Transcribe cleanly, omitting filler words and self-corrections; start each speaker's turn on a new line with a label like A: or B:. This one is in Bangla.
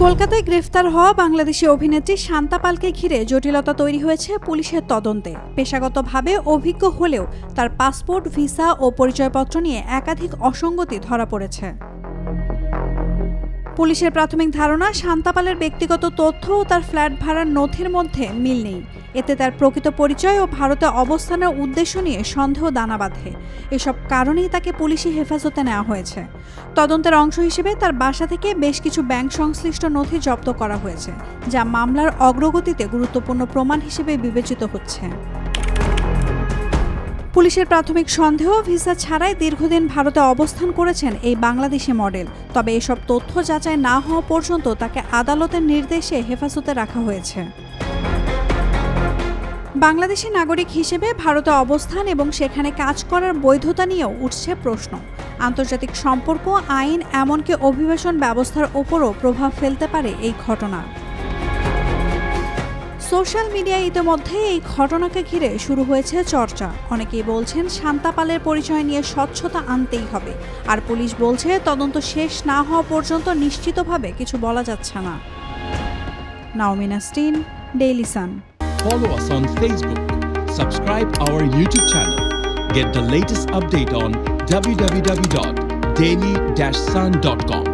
A: কলকাতায় গ্রেফতার হওয়া বাংলাদেশি অভিনেত্রী শান্তা পালকে ঘিরে জটিলতা তৈরি হয়েছে পুলিশের তদন্তে। পেশাগতভাবে অভিজ্ঞ হলেও তার পাসপোর্ট, ভিসা ও পরিচয়পত্র নিয়ে একাধিক অসঙ্গতি ধরা পড়েছে। পুলিশের প্রাথমিক ধারণা, শান্তা পালের ব্যক্তিগত তথ্য ও তার ফ্ল্যাট ভাড়ার নথির মধ্যে মিল নেই। এতে তার প্রকৃত পরিচয় ও ভারতে অবস্থানের উদ্দেশ্য নিয়ে সন্দেহ দানা বাঁধে। এসব কারণেই তাকে পুলিশি হেফাজতে নেওয়া হয়েছে। তদন্তের অংশ হিসেবে তার বাসা থেকে বেশ কিছু ব্যাংক সংশ্লিষ্ট নথি জব্দ করা হয়েছে, যা মামলার অগ্রগতিতে গুরুত্বপূর্ণ প্রমাণ হিসেবে বিবেচিত হচ্ছে। পুলিশের প্রাথমিক সন্দেহ, ভিসা ছাড়াই দীর্ঘদিন ভারতে অবস্থান করেছেন এই বাংলাদেশি মডেল। তবে এসব তথ্য যাচাই না হওয়া পর্যন্ত তাকে আদালতের নির্দেশে হেফাজতে রাখা হয়েছে। বাংলাদেশি নাগরিক হিসেবে ভারতে অবস্থান এবং সেখানে কাজ করার বৈধতা নিয়েও উঠছে প্রশ্ন। আন্তর্জাতিক সম্পর্ক, আইন, এমনকি অভিবাসন ব্যবস্থার ওপরও প্রভাব ফেলতে পারে এই ঘটনা। সোশ্যাল মিডিয়ায় ইতিমধ্যে এই ঘটনাকে ঘিরে শুরু হয়েছে চর্চা। অনেকেই বলছেন শান্তা পালের পরিচয় নিয়ে স্বচ্ছতা আনতেই হবে, আর পুলিশ বলছে তদন্ত শেষ না হওয়া পর্যন্ত নিশ্চিতভাবে কিছু বলা যাচ্ছে না। Naomi Nasrin, Daily Sun.
B: Follow us on Facebook. Subscribe our YouTube channel. Get the latest update on www.daily-sun.com.